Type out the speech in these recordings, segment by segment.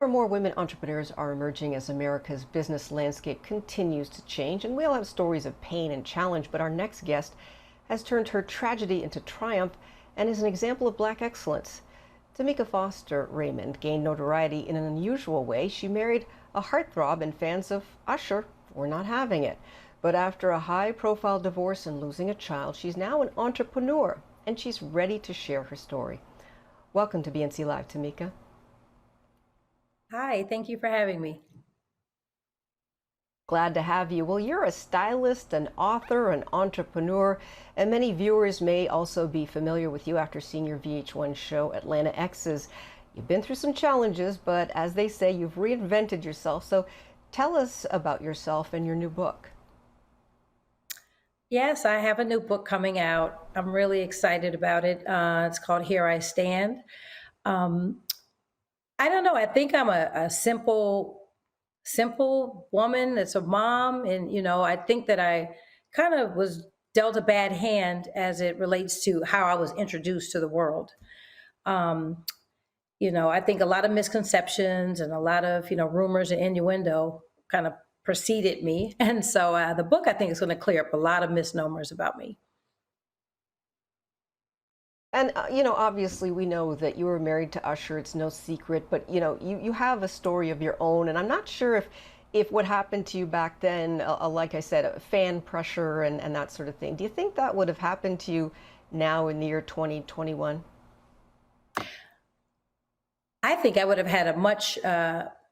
More and more women entrepreneurs are emerging as America's business landscape continues to change, and we all have stories of pain and challenge. But our next guest has turned her tragedy into triumph and is an example of Black excellence. Tameka Foster Raymond gained notoriety in an unusual way. She married a heartthrob, and fans of Usher were not having it. But after a high-profile divorce and losing a child, she's now an entrepreneur, and she's ready to share her story. Welcome to BNC Live, Tameka. Hi, thank you for having me. Glad to have you. Well, you're a stylist, an author, an entrepreneur, and many viewers may also be familiar with you after seeing your VH1 show, Atlanta Exes. You've been through some challenges, but as they say, you've reinvented yourself. So tell us about yourself and your new book. Yes, I have a new book coming out. I'm really excited about it. It's called Here I Stand. Um, I don't know. I think I'm a simple woman that's a mom. And, I think that I kind of was dealt a bad hand as it relates to how I was introduced to the world. Um, I think a lot of misconceptions and a lot of, rumors and innuendo kind of preceded me. And so the book, I think, is going to clear up a lot of misnomers about me. And, obviously we know that you were married to Usher. It's no secret, but, you have a story of your own. And I'm not sure if what happened to you back then, like I said, fan pressure and that sort of thing, do you think that would have happened to you now in the year 2021? I think I would have had a much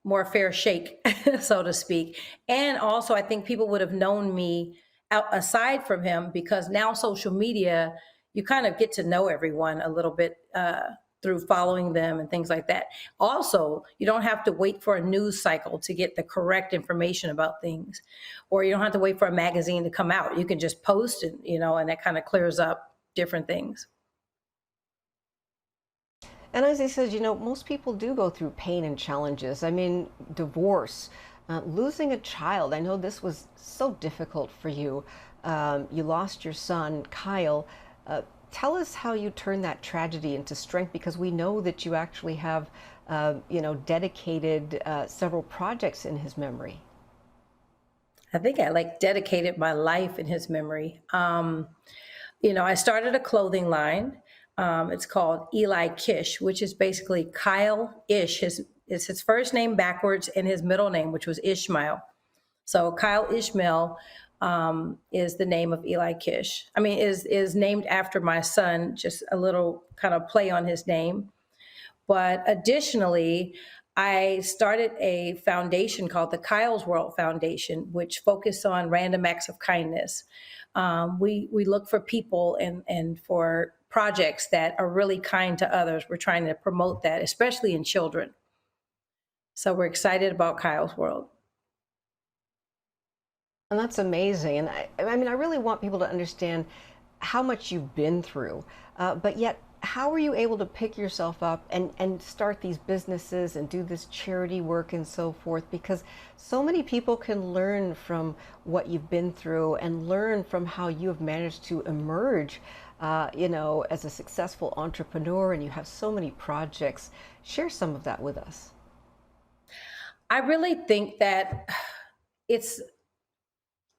more fair shake, so to speak. And also, I think people would have known me aside from him because now social media, you kind of get to know everyone a little bit through following them and things like that. Also, you don't have to wait for a news cycle to get the correct information about things, or you don't have to wait for a magazine to come out. You can just post it, and that kind of clears up different things. And as I said, most people do go through pain and challenges. I mean, divorce, losing a child. I know this was so difficult for you. You lost your son, Kyle. Uh, Tell us how you turned that tragedy into strength, because we know that you actually have, dedicated several projects in his memory. I think I like dedicated my life in his memory. I started a clothing line. It's called Eli Kish, which is basically Kyle Ish. Is his first name backwards and his middle name, which was Ishmael. So Kyle Ishmael is the name of Eli Kish. I mean, is named after my son. Just a little kind of play on his name. But additionally, I started a foundation called the Kyle's World Foundation, which focused on random acts of kindness. We look for people and for projects that are really kind to others. We're trying to promote that, especially in children. So we're excited about Kyle's World. And that's amazing. And I mean, I really want people to understand how much you've been through, but yet, how are you able to pick yourself up and start these businesses and do this charity work and so forth? Because so many people can learn from what you've been through and learn from how you have managed to emerge, as a successful entrepreneur, and you have so many projects. Share some of that with us. I really think that it's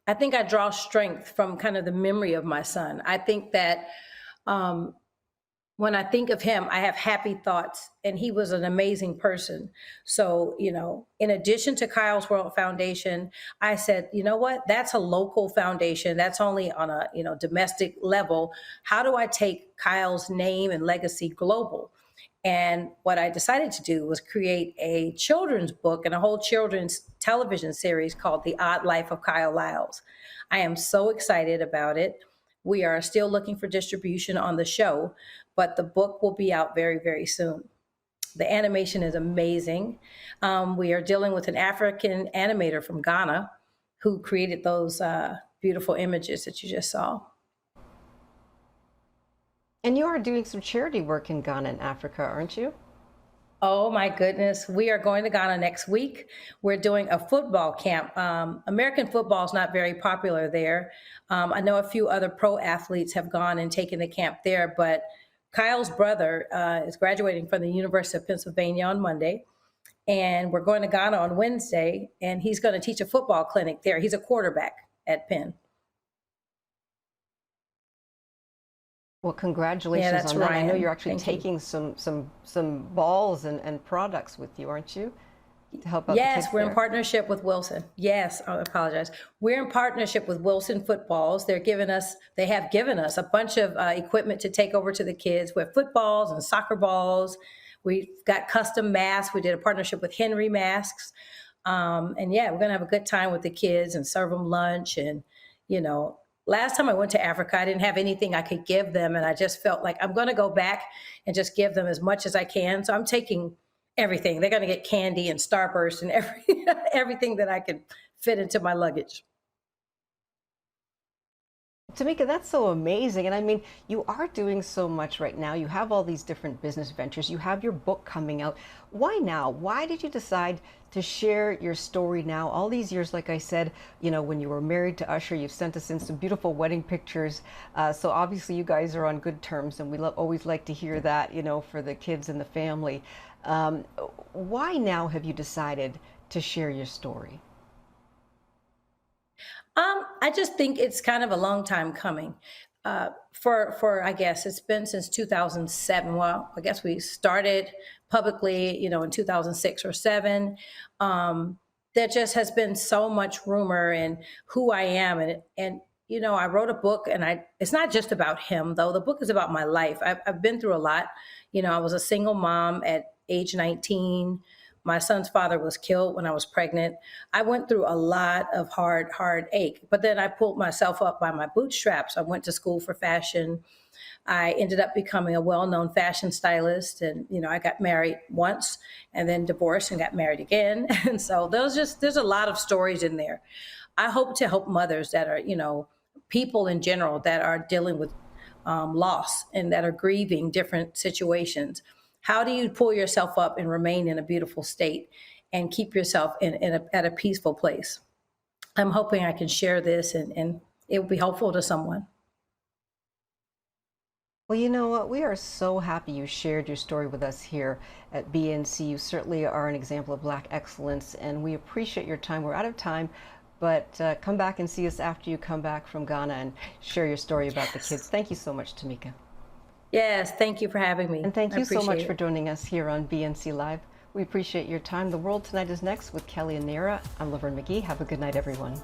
I think I draw strength from kind of the memory of my son. I think that um, when I think of him, I have happy thoughts, and he was an amazing person. So, in addition to Kyle's World Foundation, I said, you know what? That's a local foundation. That's only on a, domestic level. How do I take Kyle's name and legacy global? And what I decided to do was create a children's book and a whole children's television series called The Odd Life of Kyle Lyles. I am so excited about it. We are still looking for distribution on the show, but the book will be out very, very soon. The animation is amazing. We are dealing with an African animator from Ghana who created those beautiful images that you just saw. And you are doing some charity work in Ghana and Africa, aren't you? Oh my goodness. We are going to Ghana next week. We're doing a football camp. American football is not very popular there. I know a few other pro athletes have gone and taken the camp there, but Kyle's brother is graduating from the University of Pennsylvania on Monday. And we're going to Ghana on Wednesday, and he's going to teach a football clinic there. He's a quarterback at Penn. Well, Yeah, congratulations that's on that. I know Ryan. you're actually Thank you. taking some balls and products with you, aren't you? To help out the Yes, kids we're in there. partnership with Wilson. Yes, I apologize. We're in partnership with Wilson Footballs. They have given us a bunch of equipment to take over to the kids. We have footballs and soccer balls. We've got custom masks. We did a partnership with Henry Masks. And yeah, we're going to have a good time with the kids and serve them lunch. And, you know, last time I went to Africa, I didn't have anything I could give them. And I just felt like I'm going to go back and just give them as much as I can. So I'm taking everything. They're going to get candy and Starburst and everything that I could fit into my luggage. Tameka, that's so amazing. And I mean, you are doing so much right now. You have all these different business ventures. You have your book coming out. Why now? Why did you decide to share your story now? All these years, like I said, you know, when you were married to Usher, you've sent us in some beautiful wedding pictures. So obviously you guys are on good terms, and we always like to hear that, you know, for the kids and the family. Um, why now have you decided to share your story? I just think it's kind of a long time coming. For I guess it's been since 2007. Well, I guess we started publicly, you know, in 2006 or seven. There just has been so much rumor and who I am, and you know, I wrote a book, and it's not just about him though. The book is about my life. I've been through a lot. You know, I was a single mom at age 19. My son's father was killed when I was pregnant. I went through a lot of hard ache, but then I pulled myself up by my bootstraps. I went to school for fashion. I ended up becoming a well-known fashion stylist, and you know, I got married once and then divorced and got married again. And so there's a lot of stories in there. I hope to help mothers that are, you know, people in general that are dealing with loss and that are grieving different situations. How do you pull yourself up and remain in a beautiful state and keep yourself at a peaceful place? I'm hoping I can share this, and it will be helpful to someone. Well, you know what? We are so happy you shared your story with us here at BNC. You certainly are an example of Black excellence, and we appreciate your time. We're out of time, but come back and see us after you come back from Ghana and share your story about the kids. Yes. Thank you so much, Tameka. Yes. Thank you for having me. And thank I you so much appreciate for it. joining us here on BNC Live. We appreciate your time. The World Tonight is next with Kelly and Nara. I'm Laverne McGee. Have a good night, everyone.